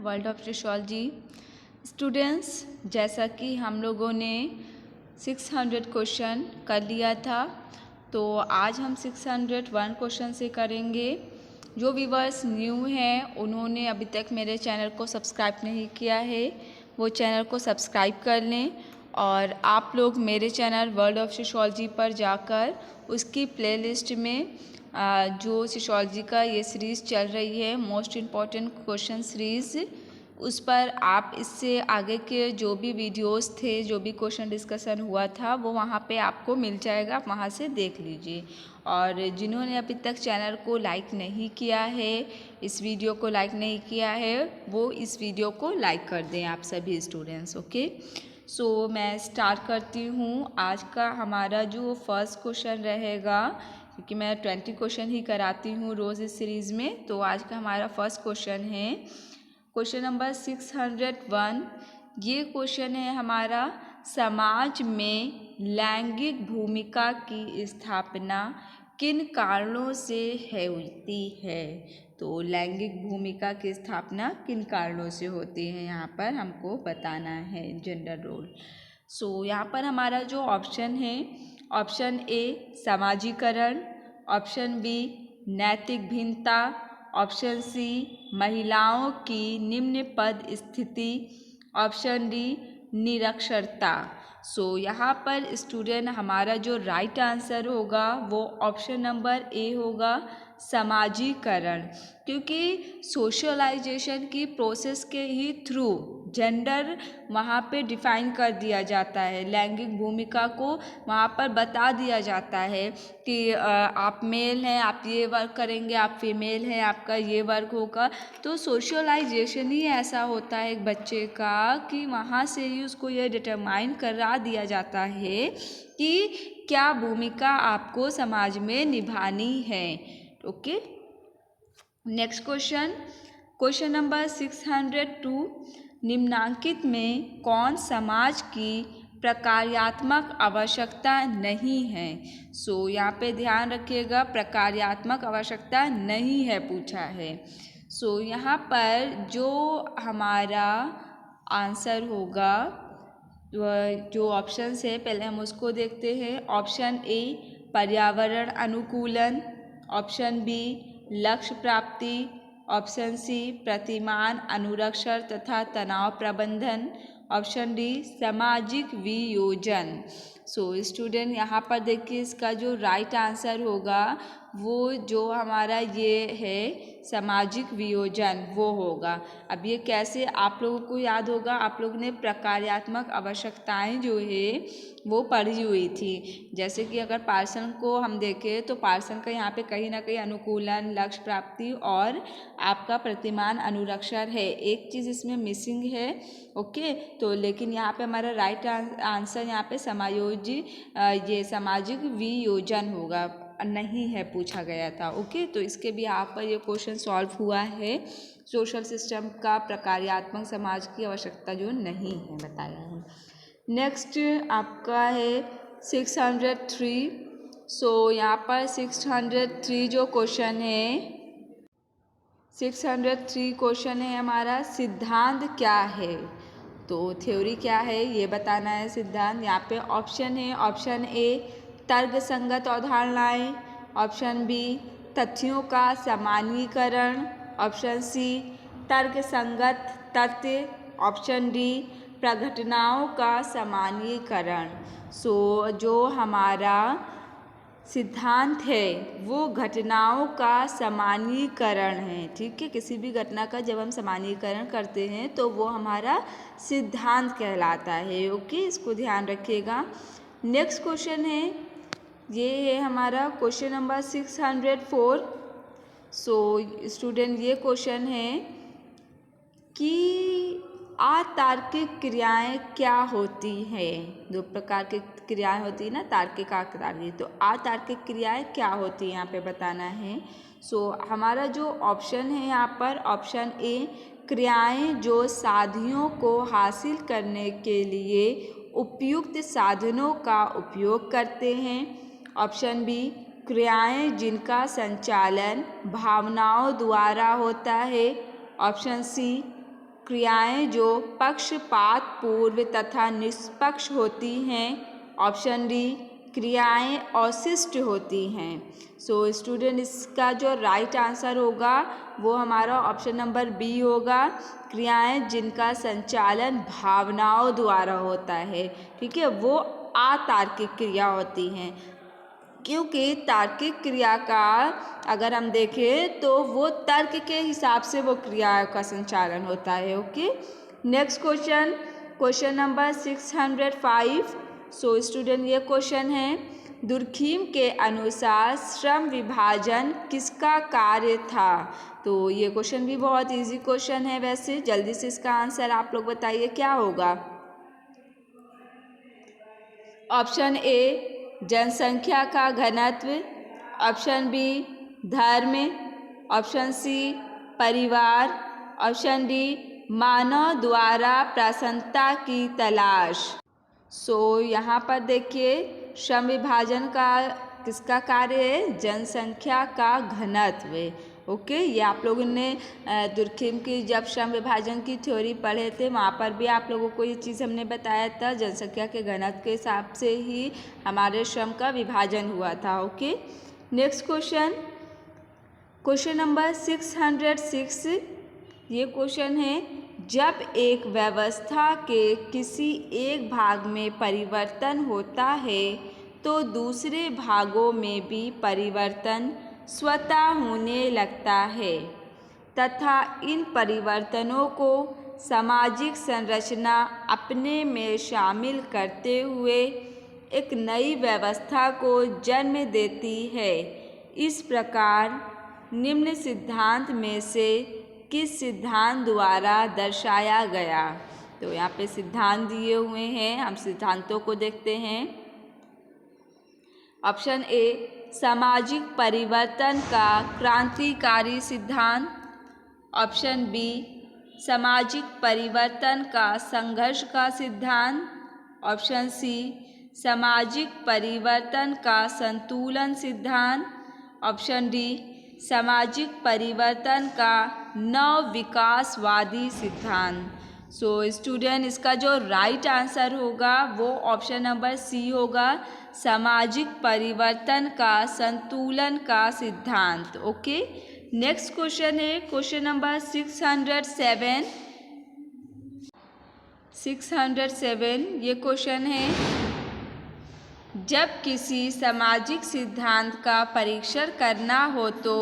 World of sociology. Students, जैसा कि हम लोगों ने 600 क्वेश्चन कर लिया था, तो आज हम 601 क्वेश्चन से करेंगे। जो व्यूवर्स न्यू हैं उन्होंने अभी तक मेरे चैनल को सब्सक्राइब नहीं किया है, वो चैनल को सब्सक्राइब कर लें। और आप लोग मेरे चैनल वर्ल्ड ऑफ सोशियोलॉजी पर जाकर उसकी प्लेलिस्ट में जो सोशियोलॉजी का ये सीरीज़ चल रही है, मोस्ट इम्पॉर्टेंट क्वेश्चन सीरीज़, उस पर आप इससे आगे के जो भी वीडियोस थे, जो भी क्वेश्चन डिस्कशन हुआ था, वो वहाँ पे आपको मिल जाएगा, आप वहाँ से देख लीजिए। और जिन्होंने अभी तक चैनल को लाइक नहीं किया है, इस वीडियो को लाइक नहीं किया है, वो इस वीडियो को लाइक कर दें, आप सभी स्टूडेंट्स। ओके, सो मैं स्टार्ट करती हूँ। आज का हमारा जो फर्स्ट क्वेश्चन रहेगा, क्योंकि मैं 20 क्वेश्चन ही कराती हूँ रोज़ इस सीरीज़ में, तो आज का हमारा फर्स्ट क्वेश्चन है क्वेश्चन नंबर 601। ये क्वेश्चन है हमारा, समाज में लैंगिक भूमिका की स्थापना किन कारणों से होती है। तो लैंगिक भूमिका की स्थापना किन कारणों से होती है, यहाँ पर हमको बताना है, जेंडर रोल। सो यहाँ पर हमारा जो ऑप्शन है, ऑप्शन ए समाजीकरण, ऑप्शन बी नैतिक भिन्नता, ऑप्शन सी महिलाओं की निम्न पद स्थिति, ऑप्शन डी निरक्षरता। सो यहाँ पर स्टूडेंट हमारा जो राइट आंसर होगा वो ऑप्शन नंबर ए होगा, समाजीकरण। क्योंकि सोशलाइजेशन की प्रोसेस के ही थ्रू जेंडर वहाँ पे डिफाइन कर दिया जाता है, लैंगिक भूमिका को वहाँ पर बता दिया जाता है कि आप मेल हैं, आप ये वर्क करेंगे, आप फीमेल हैं, आपका ये वर्क होगा। तो सोशलाइजेशन ही ऐसा होता है एक बच्चे का कि वहाँ से ही उसको ये डिटरमाइन करा दिया जाता है कि क्या भूमिका आपको समाज में निभानी है। Okay, next question, question number 602। निम्नांकित में कौन समाज की प्रकार्यात्मक आवश्यकता नहीं है। सो यहाँ पे ध्यान रखिएगा, प्रकार्यात्मक आवश्यकता नहीं है पूछा है। सो यहाँ पर जो हमारा आंसर होगा, जो ऑप्शन है पहले हम उसको देखते हैं। ऑप्शन ए पर्यावरण अनुकूलन, ऑप्शन बी लक्ष्य प्राप्ति, ऑप्शन सी प्रतिमान अनुरक्षण तथा तनाव प्रबंधन, ऑप्शन डी सामाजिक वियोजन। सो स्टूडेंट यहाँ पर देखिए, इसका जो राइट आंसर होगा वो जो हमारा ये है सामाजिक वियोजन, वो होगा। अब ये कैसे आप लोगों को याद होगा, आप लोगों ने प्रकार्यात्मक आवश्यकताएं जो है वो पढ़ी हुई थी। जैसे कि अगर पार्सन को हम देखें तो पार्सन का यहाँ पे कहीं ना कहीं अनुकूलन, लक्ष्य प्राप्ति और आपका प्रतिमान अनुरक्षण है। एक चीज़ इसमें मिसिंग है। ओके, तो लेकिन यहाँ पे हमारा राइट आंसर यहाँ पे समायोजी ये सामाजिक वियोजन होगा, नहीं है पूछा गया था। ओके, तो इसके भी यहाँ पर ये क्वेश्चन सॉल्व हुआ है। सोशल सिस्टम का प्रकार्यात्मक समाज की आवश्यकता जो नहीं है बताया है। नेक्स्ट आपका है 603। सो यहाँ पर 603 जो क्वेश्चन है, 603 क्वेश्चन है हमारा, सिद्धांत क्या है। तो थ्योरी क्या है ये बताना है, सिद्धांत। यहाँ पे ऑप्शन है, ऑप्शन ए तर्क संगत अवधारणाएं, ऑप्शन बी तथ्यों का सामान्यीकरण, ऑप्शन सी तर्क संगत तथ्य, ऑप्शन डी प्रघटनाओं का सामान्यीकरण। सो जो हमारा सिद्धांत है वो घटनाओं का सामान्यीकरण है। ठीक है, किसी भी घटना का जब हम सामान्यीकरण करते हैं तो वो हमारा सिद्धांत कहलाता है। ओके, इसको ध्यान रखिएगा। नेक्स्ट क्वेश्चन है, ये है हमारा क्वेश्चन नंबर 604। सो स्टूडेंट ये क्वेश्चन है कि अतार्किक क्रियाएं क्या होती हैं। दो प्रकार की क्रियाएं होती है ना, तार्किक अतार्किक। तो अतार्किक क्रियाएं क्या होती हैं यहाँ पे बताना है। सो हमारा जो ऑप्शन है यहाँ पर, ऑप्शन ए क्रियाएं जो साधियों को हासिल करने के लिए उपयुक्त साधनों का उपयोग करते हैं, ऑप्शन बी क्रियाएं जिनका संचालन भावनाओं द्वारा होता है, ऑप्शन सी क्रियाएं जो पक्षपात पूर्व तथा निष्पक्ष होती हैं। ऑप्शन डी, क्रियाएं अशिष्ट होती हैं। सो स्टूडेंट, इसका जो राइट आंसर होगा वो हमारा ऑप्शन नंबर बी होगा, क्रियाएं जिनका संचालन भावनाओं द्वारा होता है। ठीक है, वो अतार्किक क्रिया होती हैं, क्योंकि तार्किक क्रिया का अगर हम देखें तो वो तर्क के हिसाब से वो क्रिया का संचालन होता है। Okay, next question, question number 605। So student, ये क्वेश्चन है, दुर्खिम के अनुसार श्रम विभाजन किसका कार्य था। तो ये क्वेश्चन भी बहुत इजी क्वेश्चन है। वैसे जल्दी से इसका आंसर आप लोग बताइए क्या होगा। ऑप्शन ए, जनसंख्या का घनत्व। ऑप्शन बी, धर्म। ऑप्शन सी, परिवार। ऑप्शन डी, मानव द्वारा प्रसन्नता की तलाश। सो यहाँ पर देखिए, श्रम विभाजन का किसका कार्य है, जनसंख्या का घनत्व। ओके, ये आप लोगों ने दुर्खिम की जब श्रम विभाजन की थ्योरी पढ़े थे वहाँ पर भी आप लोगों को ये चीज़ हमने बताया था, जनसंख्या के घनत्व के हिसाब से ही हमारे श्रम का विभाजन हुआ था। Okay, next question, question number 606। ये क्वेश्चन है, जब एक व्यवस्था के किसी एक भाग में परिवर्तन होता है तो दूसरे भागों में भी परिवर्तन स्वतः होने लगता है तथा इन परिवर्तनों को सामाजिक संरचना अपने में शामिल करते हुए एक नई व्यवस्था को जन्म देती है। इस प्रकार निम्न सिद्धांत में से किस सिद्धांत द्वारा दर्शाया गया। तो यहाँ पे सिद्धांत दिए हुए हैं, हम सिद्धांतों को देखते हैं। ऑप्शन ए, सामाजिक परिवर्तन का क्रांतिकारी सिद्धांत। ऑप्शन बी, सामाजिक परिवर्तन का संघर्ष का सिद्धांत। ऑप्शन सी, सामाजिक परिवर्तन का संतुलन सिद्धांत। ऑप्शन डी, सामाजिक परिवर्तन का नव विकासवादी सिद्धांत। सो स्टूडेंट, इसका जो राइट आंसर होगा वो ऑप्शन नंबर सी होगा, सामाजिक परिवर्तन का संतुलन का सिद्धांत। ओके, नेक्स्ट क्वेश्चन है क्वेश्चन नंबर 607। 607 ये क्वेश्चन है, जब किसी सामाजिक सिद्धांत का परीक्षण करना हो तो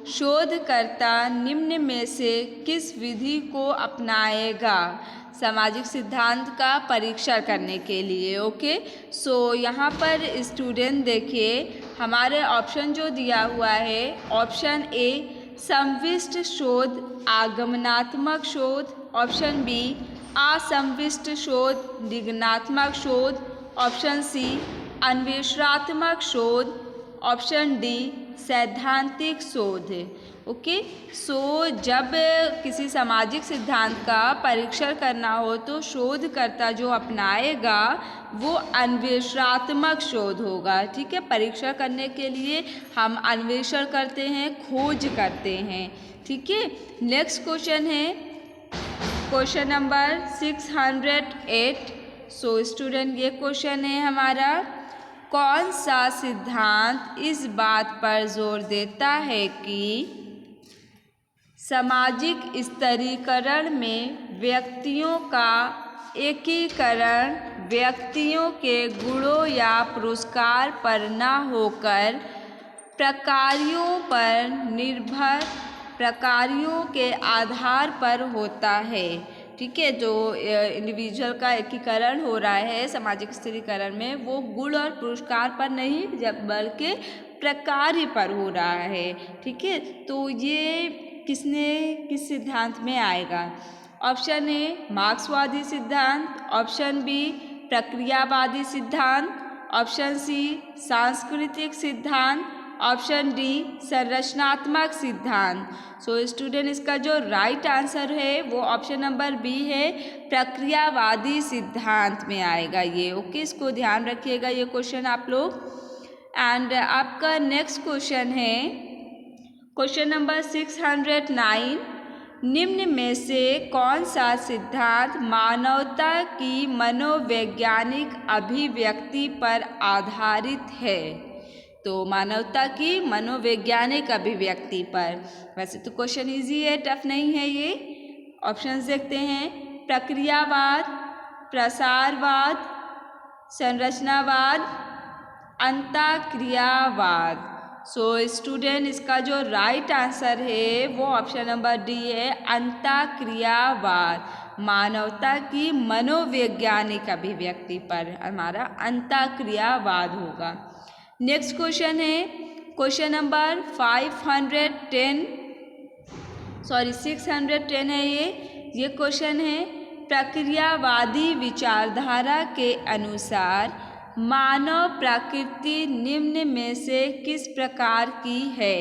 शोधकर्ता निम्न में से किस विधि को अपनाएगा सामाजिक सिद्धांत का परीक्षण करने के लिए। ओके, सो यहाँ पर स्टूडेंट देखिए, हमारे ऑप्शन जो दिया हुआ है, ऑप्शन ए संविष्ट शोध आगमनात्मक शोध। ऑप्शन बी असंविष्ट शोध निगमनात्मक शोध। ऑप्शन सी अन्वेषणात्मक शोध। ऑप्शन डी सैद्धांतिक शोध। ओके, सो जब किसी सामाजिक सिद्धांत का परीक्षण करना हो तो शोधकर्ता जो अपनाएगा वो अन्वेषणात्मक शोध होगा। ठीक है, परीक्षण करने के लिए हम अन्वेषण करते हैं, खोज करते हैं। ठीक है, नेक्स्ट क्वेश्चन है क्वेश्चन नंबर 608। सो स्टूडेंट, ये क्वेश्चन है हमारा, कौन सा सिद्धांत इस बात पर जोर देता है कि सामाजिक स्तरीकरण में व्यक्तियों का एकीकरण व्यक्तियों के गुणों या पुरस्कार पर न होकर प्रकारों पर निर्भर प्रकारों के आधार पर होता है। ठीक है, जो इंडिविजुअल का एकीकरण हो रहा है सामाजिक स्थिरीकरण में, वो गुण और पुरस्कार पर नहीं बल्कि प्रकार पर हो रहा है। ठीक है, तो ये किस सिद्धांत में आएगा। ऑप्शन ए मार्क्सवादी सिद्धांत। ऑप्शन बी प्रक्रियावादी सिद्धांत। ऑप्शन सी सांस्कृतिक सिद्धांत। ऑप्शन डी संरचनात्मक सिद्धांत। सो स्टूडेंट, इसका जो राइट आंसर है वो ऑप्शन नंबर बी है, प्रक्रियावादी सिद्धांत में आएगा ये। ओके, इसको ध्यान रखिएगा ये क्वेश्चन आप लोग। एंड आपका नेक्स्ट क्वेश्चन है क्वेश्चन नंबर 609। निम्न में से कौन सा सिद्धांत मानवता की मनोवैज्ञानिक अभिव्यक्ति पर आधारित है? तो मानवता की मनोवैज्ञानिक अभिव्यक्ति पर। वैसे तो क्वेश्चन इजी है, टफ नहीं है ये। ऑप्शंस देखते हैं। प्रक्रियावाद, प्रसारवाद, संरचनावाद, अंतःक्रियावाद। सो स्टूडेंट, इसका जो राइट आंसर है वो ऑप्शन नंबर डी है, अंतःक्रियावाद। मानवता की मनोवैज्ञानिक अभिव्यक्ति पर हमारा अंतःक्रियावाद होगा। नेक्स्ट क्वेश्चन है क्वेश्चन नंबर 610 है ये क्वेश्चन है। प्रक्रियावादी विचारधारा के अनुसार मानव प्रकृति निम्न में से किस प्रकार की है?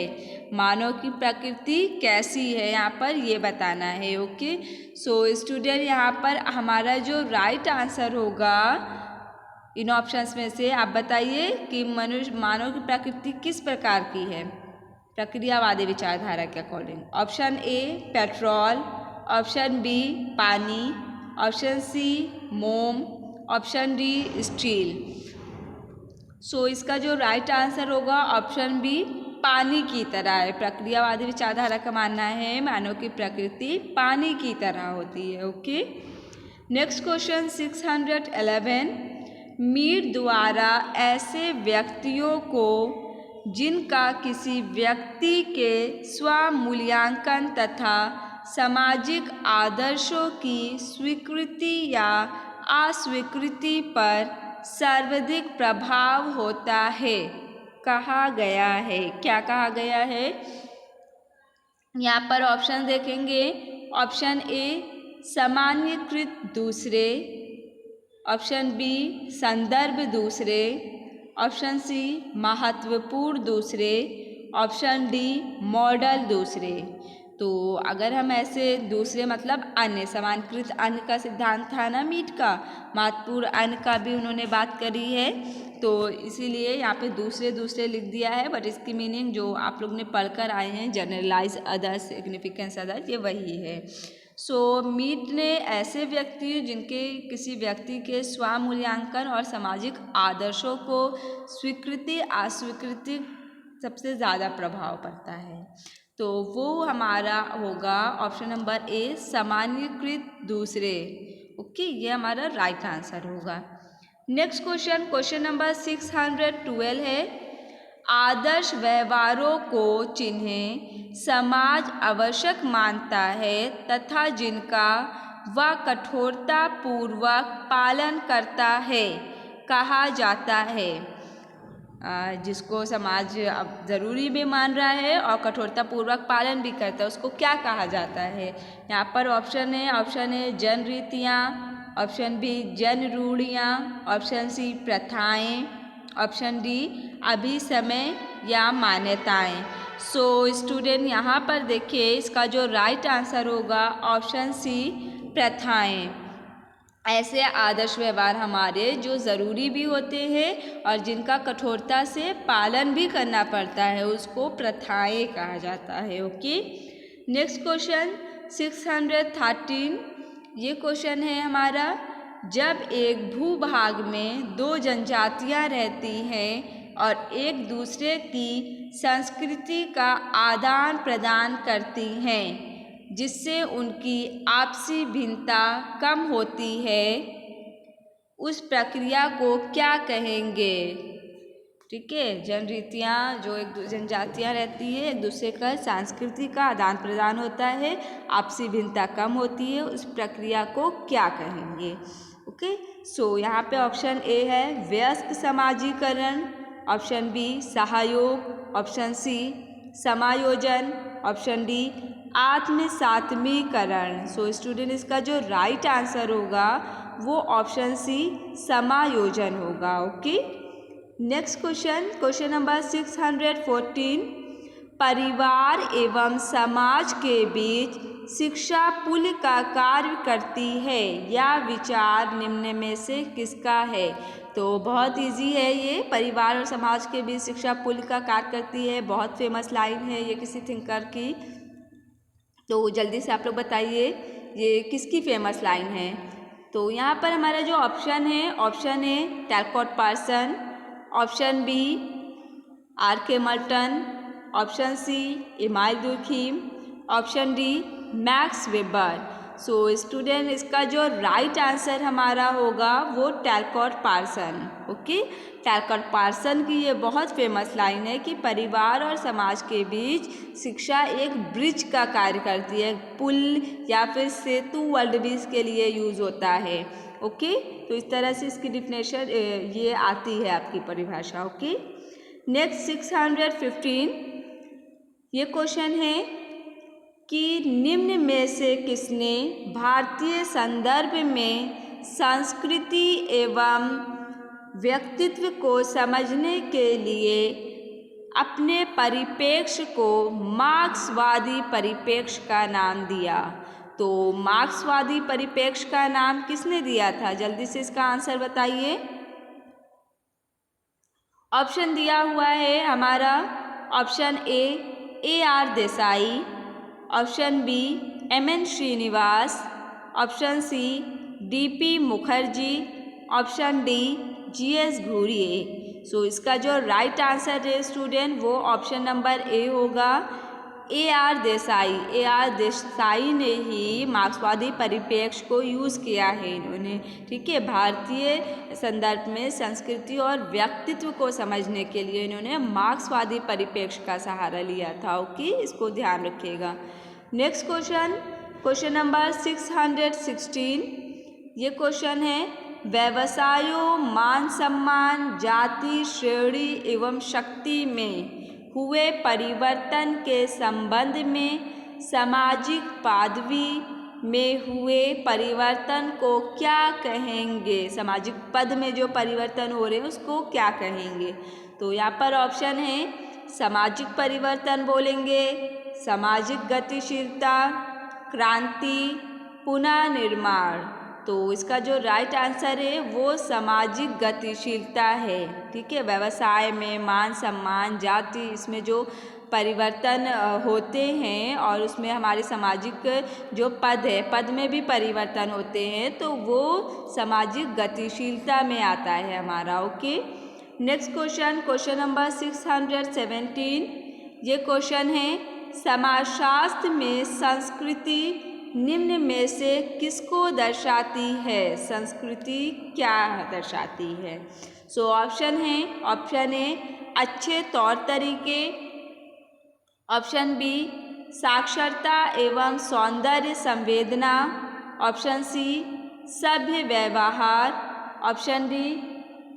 मानव की प्रकृति कैसी है यहाँ पर ये बताना है। ओके, सो स्टूडेंट, यहाँ पर हमारा जो राइट आंसर होगा इन ऑप्शंस में से आप बताइए कि मानव की प्रकृति किस प्रकार की है प्रक्रियावादी विचारधारा के according. Option A petrol, option B पानी, ऑप्शन सी मोम, ऑप्शन डी स्टील। सो इसका जो राइट आंसर होगा ऑप्शन बी पानी की तरह है। प्रक्रियावादी विचारधारा का मानना है मानव की प्रकृति पानी की तरह होती है। Okay, next question 611। मीड द्वारा ऐसे व्यक्तियों को जिनका किसी व्यक्ति के स्वमूल्यांकन तथा सामाजिक आदर्शों की स्वीकृति या अस्वीकृति पर सर्वाधिक प्रभाव होता है कहा गया है। क्या कहा गया है? यहाँ पर ऑप्शन देखेंगे। ऑप्शन ए सामान्यीकृत दूसरे, ऑप्शन बी संदर्भ दूसरे, ऑप्शन सी महत्वपूर्ण दूसरे, ऑप्शन डी मॉडल दूसरे। तो अगर हम ऐसे दूसरे मतलब अन्य, समानकृत अन्य का सिद्धांत था ना मीट का, महत्वपूर्ण अन्य का भी उन्होंने बात करी है, तो इसीलिए यहाँ पे दूसरे लिख दिया है। बट इसकी मीनिंग जो आप लोग ने पढ़कर आए हैं जनरलाइज अदर सिग्निफिकेंस अदर, ये वही है। सो मीट ने ऐसे व्यक्ति जिनके किसी व्यक्ति के स्वमूल्यांकन और सामाजिक आदर्शों को स्वीकृति अस्वीकृति सबसे ज़्यादा प्रभाव पड़ता है, तो वो हमारा होगा ऑप्शन नंबर ए सामान्यीकृत दूसरे। ओके, ये हमारा राइट आंसर होगा। नेक्स्ट क्वेश्चन नंबर 612 है। आदर्श व्यवहारों को जिन्हें समाज आवश्यक मानता है तथा जिनका वह कठोरता पूर्वक पालन करता है कहा जाता है। जिसको समाज अब ज़रूरी भी मान रहा है और कठोरतापूर्वक पालन भी करता है, उसको क्या कहा जाता है? यहाँ पर ऑप्शन है जन रीतियाँ, ऑप्शन बी जन रूढ़ियाँ, ऑप्शन सी प्रथाएं, ऑप्शन डी अभिसमय या मान्यताएं। सो स्टूडेंट, यहाँ पर देखिए इसका जो राइट आंसर होगा ऑप्शन सी प्रथाएं। ऐसे आदर्श व्यवहार हमारे जो ज़रूरी भी होते हैं और जिनका कठोरता से पालन भी करना पड़ता है, उसको प्रथाएं कहा जाता है। Okay, next question 613। ये क्वेश्चन है हमारा, जब एक भूभाग में दो जनजातियां रहती हैं और एक दूसरे की संस्कृति का आदान प्रदान करती हैं जिससे उनकी आपसी भिन्नता कम होती है, उस प्रक्रिया को क्या कहेंगे? ठीक है, जनरीतियाँ जो एक जनजातियाँ रहती है, एक दूसरे का सांस्कृतिक का आदान प्रदान होता है, आपसी भिन्नता कम होती है, उस प्रक्रिया को क्या कहेंगे? ओके, सो यहाँ पे ऑप्शन ए है वयस्क समाजीकरण, ऑप्शन बी सहयोग, ऑप्शन सी समायोजन, ऑप्शन डी आत्मसात्मीकरण। सो स्टूडेंट, इसका जो राइट आंसर होगा वो ऑप्शन सी समायोजन होगा। Okay, next question number 614। परिवार एवं समाज के बीच शिक्षा पुल का कार्य करती है, यह विचार निम्न में से किसका है? तो बहुत इजी है ये, परिवार और समाज के बीच शिक्षा पुल का कार्य करती है, बहुत फेमस लाइन है ये किसी थिंकर की। तो जल्दी से आप लोग बताइए ये किसकी फेमस लाइन है। तो यहाँ पर हमारा जो ऑप्शन है, option A Talcott Parson, option B R K. Merton, option C Emile Durkheim, option D Max Weber. So student इसका जो राइट आंसर हमारा होगा वो Talcott Parson. Okay, Talcott Parson की ये बहुत फेमस लाइन है कि परिवार और समाज के बीच शिक्षा एक ब्रिज का कार्य करती है, पुल या फिर सेतु वर्ल्ड बीच के लिए यूज़ होता है। ओके, तो इस तरह से इसकी डिफिनेशन ये आती है आपकी परिभाषा। ओके, नेक्स्ट 615 ये क्वेश्चन है कि निम्न में से किसने भारतीय संदर्भ में संस्कृति एवं व्यक्तित्व को समझने के लिए अपने परिप्रेक्ष्य को मार्क्सवादी परिप्रेक्ष्य का नाम दिया। तो मार्क्सवादी परिप्रेक्ष्य का नाम किसने दिया था, जल्दी से इसका आंसर बताइए। ऑप्शन दिया हुआ है हमारा, option A R Desai, option B M N. Srinivas, option C D P. Mukherjee, option D G S. Ghurye. So इसका जो राइट आंसर है स्टूडेंट वो ऑप्शन नंबर ए होगा, ए आर देसाई ने ही मार्क्सवादी परिप्रेक्ष्य को यूज़ किया है इन्होंने। ठीक है, भारतीय संदर्भ में संस्कृति और व्यक्तित्व को समझने के लिए इन्होंने मार्क्सवादी परिप्रेक्ष्य का सहारा लिया था। ओके, इसको ध्यान रखिएगा। नेक्स्ट क्वेश्चन नंबर 616 ये क्वेश्चन है, व्यवसायों मान सम्मान जाति श्रेणी एवं शक्ति में हुए परिवर्तन के संबंध में सामाजिक पदवी में हुए परिवर्तन को क्या कहेंगे। सामाजिक पद में जो परिवर्तन हो रहे हैं उसको क्या कहेंगे। तो यहाँ पर ऑप्शन है सामाजिक परिवर्तन बोलेंगे, सामाजिक गतिशीलता, क्रांति, पुनः निर्माण। तो इसका जो राइट आंसर है वो सामाजिक गतिशीलता है। ठीक है, व्यवसाय में मान सम्मान जाति इसमें जो परिवर्तन होते हैं और उसमें हमारे सामाजिक जो पद है पद में भी परिवर्तन होते हैं, तो वो सामाजिक गतिशीलता में आता है हमारा। ओके, नेक्स्ट क्वेश्चन नंबर 617 ये क्वेश्चन है, समाजशास्त्र में संस्कृति निम्न में से किसको दर्शाती है। संस्कृति क्या दर्शाती है। सो ऑप्शन है, ऑप्शन ए अच्छे तौर तरीके, ऑप्शन बी साक्षरता एवं सौंदर्य संवेदना, ऑप्शन सी सभ्य व्यवहार, ऑप्शन डी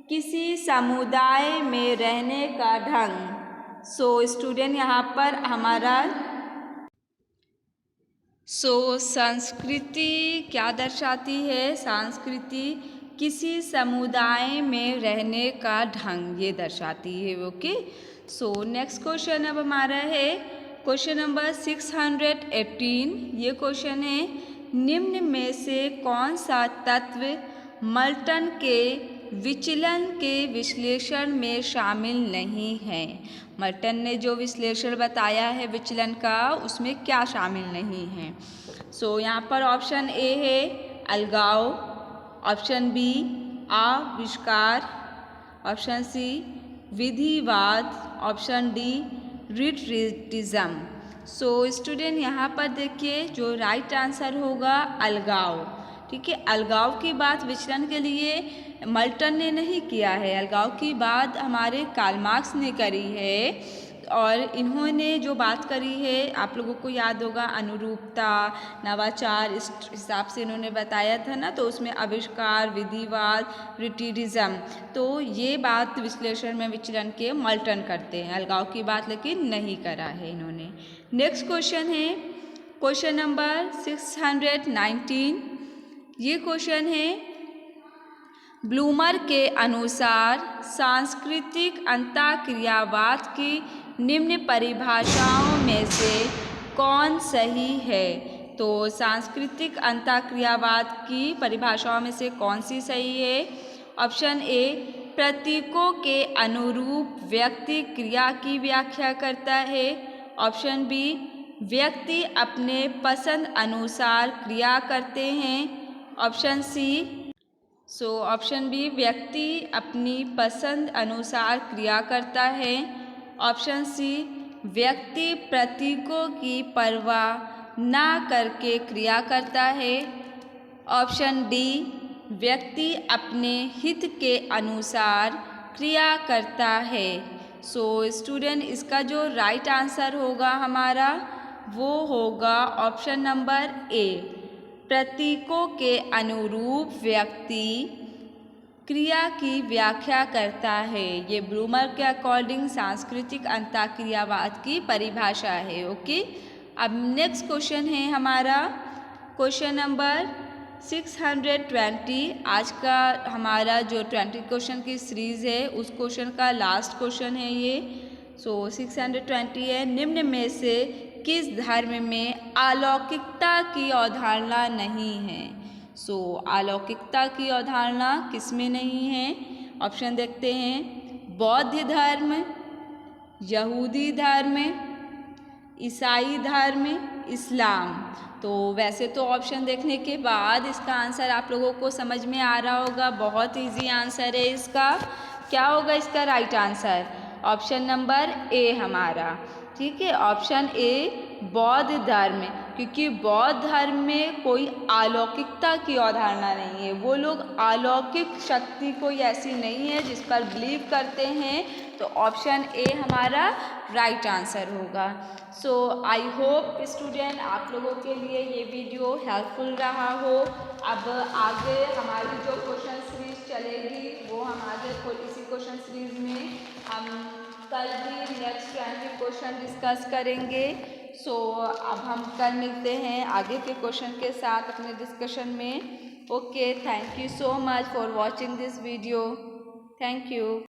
किसी समुदाय में रहने का ढंग। सो स्टूडेंट यहाँ पर हमारा संस्कृति क्या दर्शाती है, संस्कृति किसी समुदाय में रहने का ढंग ये दर्शाती है। ओके, सो नेक्स्ट क्वेश्चन अब हमारा है क्वेश्चन नंबर 618 ये क्वेश्चन है, निम्न में से कौन सा तत्व मल्टन के विचलन के विश्लेषण में शामिल नहीं है। मल्टन ने जो विश्लेषण बताया है विचलन का उसमें क्या शामिल नहीं है। सो यहाँ पर ऑप्शन ए है अलगाव, ऑप्शन बी आविष्कार, ऑप्शन सी विधिवाद, option D retreatism. So student यहाँ पर देखिए जो राइट आंसर होगा अलगाव। ठीक है, अलगाव की बात विचलन के लिए मल्टन ने नहीं किया है, अलगाव की बात हमारे कार्ल मार्क्स ने करी है। और इन्होंने जो बात करी है आप लोगों को याद होगा अनुरूपता नवाचार इस हिसाब से इन्होंने बताया था ना, तो उसमें आविष्कार विधिवाद रिट्रीटिज्म, तो ये बात विश्लेषण में विचलन के मल्टन करते हैं, अलगाव की बात लेकिन नहीं करा है इन्होंने। नेक्स्ट क्वेश्चन है क्वेश्चन नंबर 619 ये क्वेश्चन है, ब्लूमर के अनुसार सांस्कृतिक अंतःक्रियावाद की निम्न परिभाषाओं में से कौन सही है। तो सांस्कृतिक अंतःक्रियावाद की परिभाषाओं में से कौन सी सही है। ऑप्शन ए प्रतीकों के अनुरूप व्यक्ति क्रिया की व्याख्या करता है, ऑप्शन बी व्यक्ति अपने पसंद अनुसार क्रिया करते हैं। Option C. ऑप्शन बी, व्यक्ति अपनी पसंद अनुसार क्रिया करता है। ऑप्शन सी, व्यक्ति प्रतीकों की परवाह ना करके क्रिया करता है। ऑप्शन डी, व्यक्ति अपने हित के अनुसार क्रिया करता है। स्टूडेंट, इसका जो राइट आंसर होगा हमारा वो होगा ऑप्शन नंबर ए। प्रतीकों के अनुरूप व्यक्ति क्रिया की व्याख्या करता है। ये ब्लूमर के अकॉर्डिंग सांस्कृतिक अंतःक्रियावाद की परिभाषा है। ओके, अब नेक्स्ट क्वेश्चन है हमारा क्वेश्चन नंबर 620। आज का हमारा जो 20 क्वेश्चन की सीरीज़ है उस क्वेश्चन का लास्ट क्वेश्चन है ये। 620 है, निम्न में से किस धर्म में अलौकिकता की अवधारणा नहीं है? अलौकिकता की अवधारणा किस में नहीं है? ऑप्शन देखते हैं। बौद्ध धर्म, यहूदी धर्म, ईसाई धर्म, इस्लाम। तो वैसे तो ऑप्शन देखने के बाद इसका आंसर आप लोगों को समझ में आ रहा होगा। बहुत इजी आंसर है इसका। क्या होगा इसका राइट आंसर? ऑप्शन नंबर ए हमारा। ठीक है, ऑप्शन ए बौद्ध धर्म, क्योंकि बौद्ध धर्म में कोई अलौकिकता की अवधारणा नहीं है। वो लोग अलौकिक शक्ति कोई ऐसी नहीं है जिस पर बिलीव करते हैं। तो ऑप्शन ए हमारा राइट आंसर होगा। आई होप स्टूडेंट आप लोगों के लिए ये वीडियो हेल्पफुल रहा हो। अब आगे हमारी जो क्वेश्चन सीरीज चलेगी वो हम आगे इसी क्वेश्चन सीरीज में हम कल भी नेक्स्ट 20 क्वेश्चन डिस्कस करेंगे। अब हम कल मिलते हैं आगे के क्वेश्चन के साथ अपने डिस्कशन में। Okay, thank you so much for watching this video. Thank you.